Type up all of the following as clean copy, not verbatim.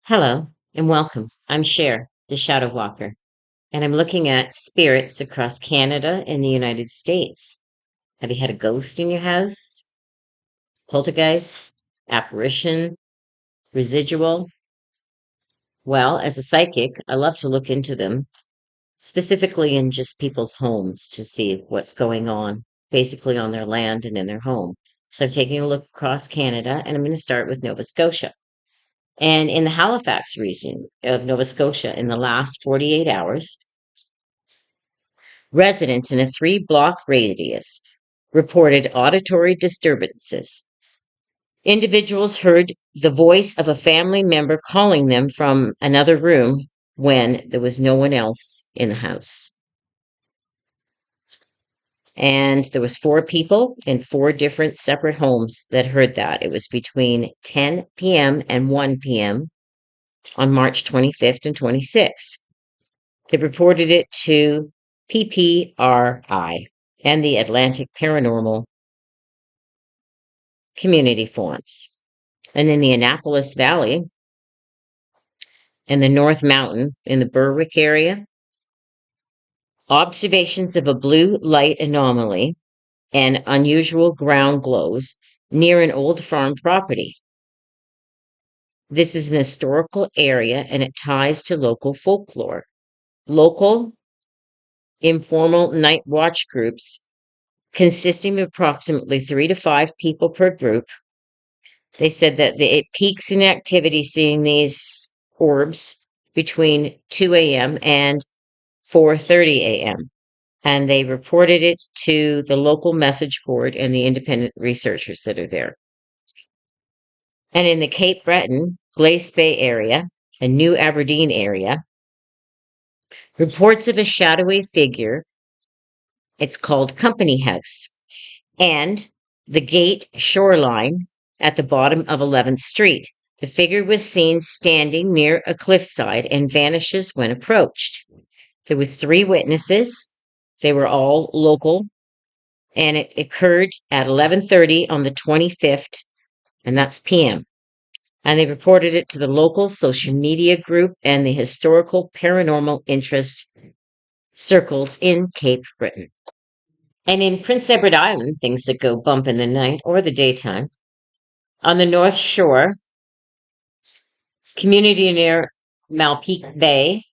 Hello and welcome. I'm Cher, the Shadow Walker, and I'm looking at spirits across Canada and the United States. Have you had a ghost in your house? Poltergeist? Apparition? Residual? Well, as a psychic, I love to look into them, specifically in just people's homes to see what's going on, basically on their land and in their home. So I'm taking a look across Canada, and I'm going to start with Nova Scotia. And in the Halifax region of Nova Scotia, in the last 48 hours, residents in a 3 block radius reported auditory disturbances. Individuals heard the voice of a family member calling them from another room when there was no one else in the house. And there was 4 people in 4 different separate homes that heard that. It was between 10 p.m. and 1 p.m. on March 25th and 26th. They reported it to PPRI and the Atlantic Paranormal Community Forums. And in the Annapolis Valley and the North Mountain in the Berwick area, observations of a blue light anomaly and unusual ground glows near an old farm property. This is an historical area and it ties to local folklore. Local informal night watch groups consisting of approximately 3 to 5 people per group. They said that it peaks in activity seeing these orbs between 2 a.m. and 4:30 a.m. And they reported it to the local message board and the independent researchers that are there. And in the Cape Breton, Glace Bay area, and New Aberdeen area, reports of a shadowy figure. It's called Company House. And the gate shoreline at the bottom of 11th Street. The figure was seen standing near a cliffside and vanishes when approached. There was 3 witnesses. They were all local, and it occurred at 11:30 on the 25th, and that's p.m. And they reported it to the local social media group and the historical paranormal interest circles in Cape Breton. And in Prince Edward Island, things that go bump in the night or the daytime. On the North Shore, community near Malpeque Bay,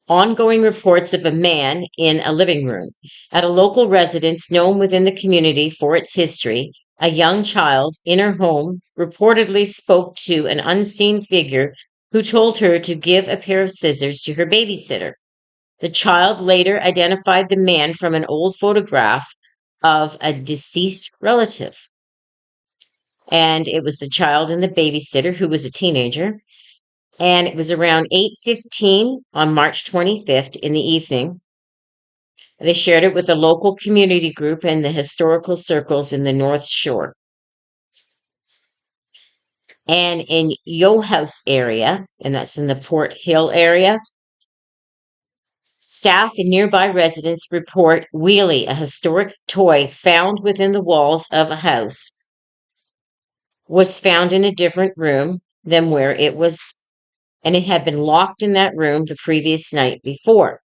ongoing reports of a man in a living room. At a local residence known within the community for its history, a young child in her home reportedly spoke to an unseen figure who told her to give a pair of scissors to her babysitter. The child later identified the man from an old photograph of a deceased relative. And it was the child and the babysitter who was a teenager. And it was around 8:15 on March 25th in the evening. They shared it with the local community group and the historical circles in the North Shore. And in Yo House area, and that's in the Port Hill area, staff and nearby residents report Wheelie, a historic toy found within the walls of a house, was found in a different room than where it was, and it had been locked in that room the previous night before.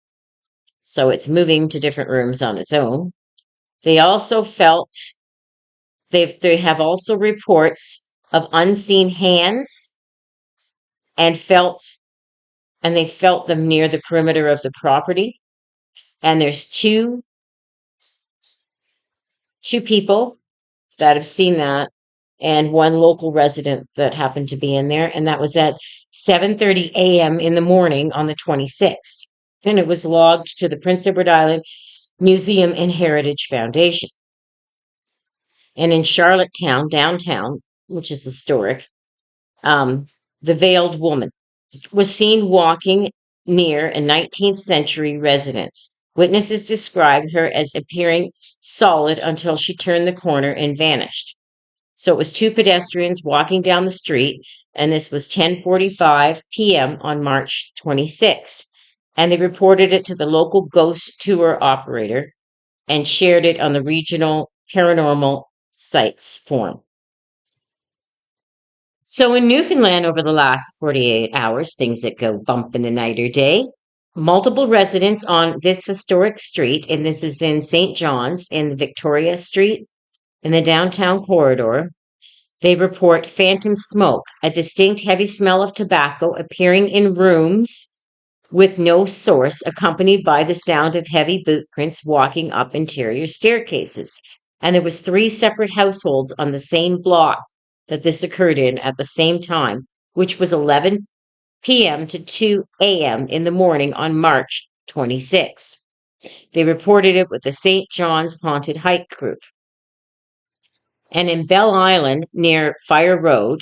So it's moving to different rooms on its own. They also they have also reports of unseen hands and they felt them near the perimeter of the property. And there's two people that have seen that and one local resident that happened to be in there, and that was at 7:30 a.m. in the morning on the 26th. And it was logged to the Prince Edward Island Museum and Heritage Foundation. And in Charlottetown, downtown, which is historic, the veiled woman was seen walking near a 19th century residence. Witnesses described her as appearing solid until she turned the corner and vanished. So it was 2 pedestrians walking down the street, and this was 10:45 p.m. on March 26th. And they reported it to the local ghost tour operator and shared it on the regional paranormal sites forum. So in Newfoundland, over the last 48 hours, things that go bump in the night or day, multiple residents on this historic street, and this is in St. John's in Victoria Street in the downtown corridor, they report phantom smoke, a distinct heavy smell of tobacco appearing in rooms with no source, accompanied by the sound of heavy boot prints walking up interior staircases. And there was three separate households on the same block that this occurred in at the same time, which was 11 p.m. to 2 a.m. in the morning on March 26th. They reported it with the St. John's Haunted Hike Group. And in Bell Island, near Fire Road,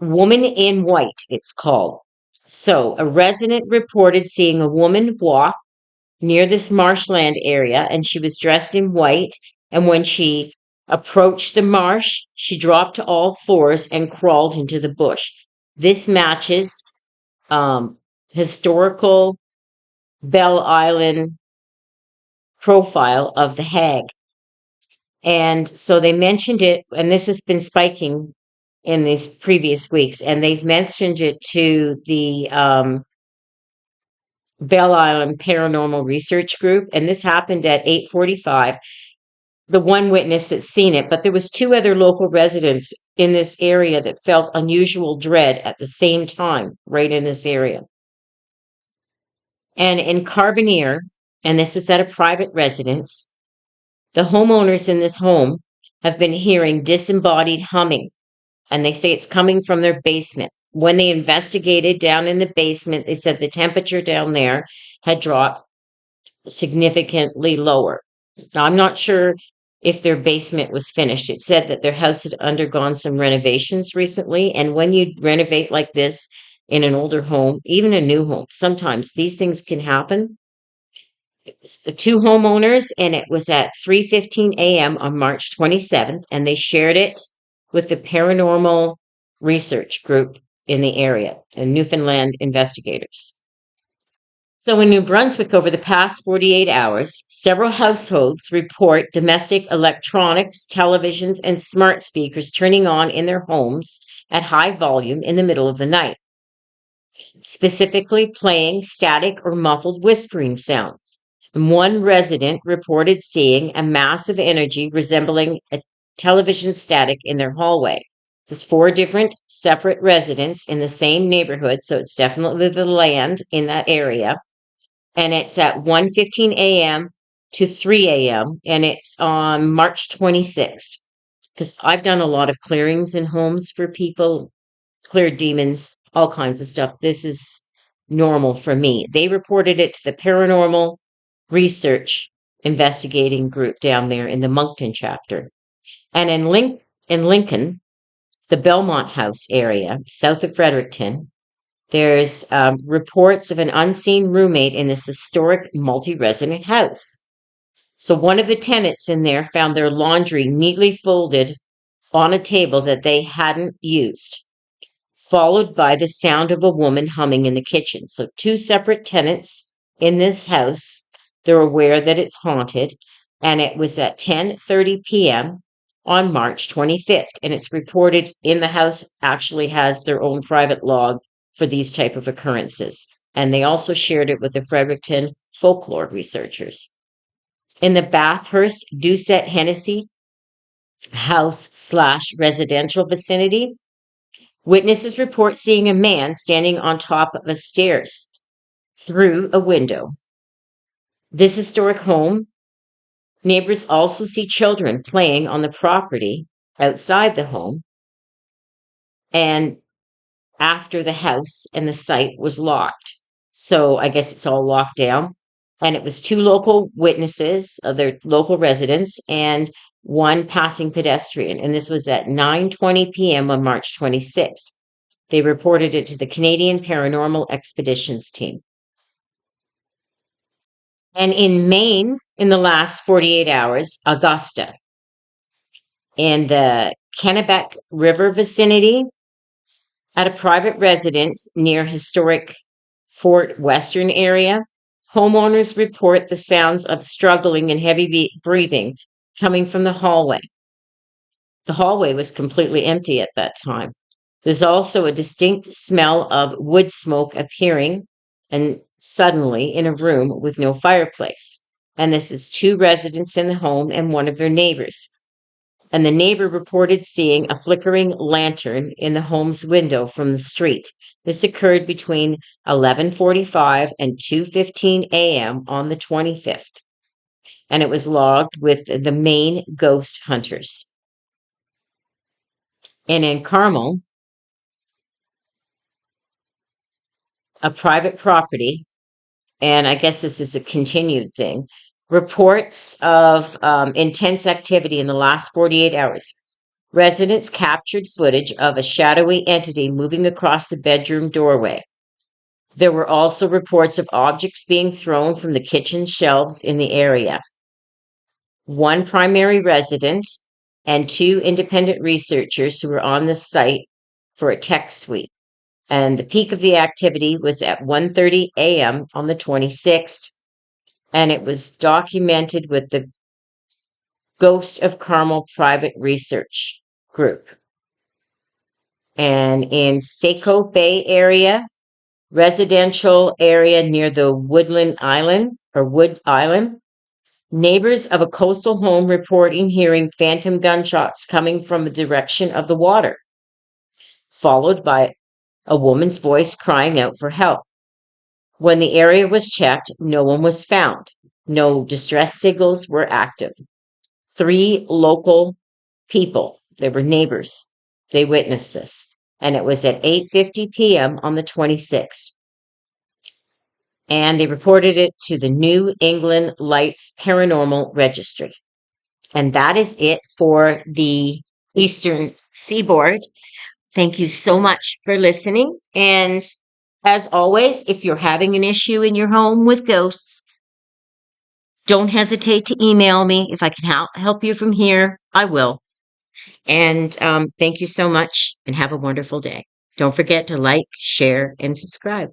Woman in White, it's called. So, a resident reported seeing a woman walk near this marshland area, and she was dressed in white. And when she approached the marsh, she dropped to all fours and crawled into the bush. This matches historical Bell Island profile of the hag. And so they mentioned it, and this has been spiking in these previous weeks, and they've mentioned it to the Bell Island Paranormal Research Group, and this happened at 8:45. The one witness that's seen it, but there was two other local residents in this area that felt unusual dread at the same time, right in this area. And in Carbonear, and this is at a private residence, the homeowners in this home have been hearing disembodied humming, and they say it's coming from their basement. When they investigated down in the basement, they said the temperature down there had dropped significantly lower. Now, I'm not sure if their basement was finished. It said that their house had undergone some renovations recently, and when you renovate like this in an older home, even a new home, sometimes these things can happen. It was the two homeowners, and it was at 3:15 a.m. on March 27th, and they shared it with the paranormal research group in the area and Newfoundland investigators. So in New Brunswick, over the past 48 hours, several households report domestic electronics, televisions, and smart speakers turning on in their homes at high volume in the middle of the night, specifically playing static or muffled whispering sounds. And one resident reported seeing a mass of energy resembling a television static in their hallway. There's four different separate residents in the same neighborhood, so it's definitely the land in that area. And it's at 1:15 a.m. to 3 a.m. and it's on March 26th. Because I've done a lot of clearings in homes for people, cleared demons, all kinds of stuff. This is normal for me. They reported it to the Paranormal Research Investigating Group down there in the Moncton chapter. And in Lincoln, the Belmont House area, south of Fredericton, there's reports of an unseen roommate in this historic multi-resident house. So one of the tenants in there found their laundry neatly folded on a table that they hadn't used, followed by the sound of a woman humming in the kitchen. So two separate tenants in this house. They're aware that it's haunted, and it was at 10:30 p.m. on March 25th, and it's reported in the house actually has their own private log for these type of occurrences. And they also shared it with the Fredericton folklore researchers. In the Bathurst Doucette Hennessy house/residential vicinity, witnesses report seeing a man standing on top of the stairs through a window. This historic home, neighbors also see children playing on the property outside the home, and after the house and the site was locked. So I guess it's all locked down. And it was two local witnesses, other local residents, and one passing pedestrian. And this was at 9:20 p.m. on March 26th. They reported it to the Canadian Paranormal Expeditions team. And in Maine, in the last 48 hours, Augusta, in the Kennebec River vicinity, at a private residence near historic Fort Western area, homeowners report the sounds of struggling and heavy breathing coming from the hallway. The hallway was completely empty at that time. There's also a distinct smell of wood smoke appearing and suddenly in a room with no fireplace. And this is two residents in the home and one of their neighbors. And the neighbor reported seeing a flickering lantern in the home's window from the street. This occurred between 11:45 and 2:15 a.m. on the 25th, and it was logged with the Maine ghost hunters. And in Carmel, a private property, and I guess this is a continued thing, reports of intense activity in the last 48 hours. Residents captured footage of a shadowy entity moving across the bedroom doorway. There were also reports of objects being thrown from the kitchen shelves in the area. One primary resident and two independent researchers who were on the site for a tech sweep. And the peak of the activity was at 1:30 a.m. on the 26th, and it was documented with the Ghost of Carmel Private Research Group. And in Saco Bay area, residential area near the Wood Island, neighbors of a coastal home reporting hearing phantom gunshots coming from the direction of the water, followed by a woman's voice crying out for help. When the area was checked, no one was found. No distress signals were active. 3 local people, they were neighbors, they witnessed this. And it was at 8:50 p.m. on the 26th. And they reported it to the New England Lights Paranormal Registry. And that is it for the Eastern Seaboard. Thank you so much for listening. And as always, if you're having an issue in your home with ghosts, don't hesitate to email me. If I can help you from here, I will. And thank you so much and have a wonderful day. Don't forget to like, share, and subscribe.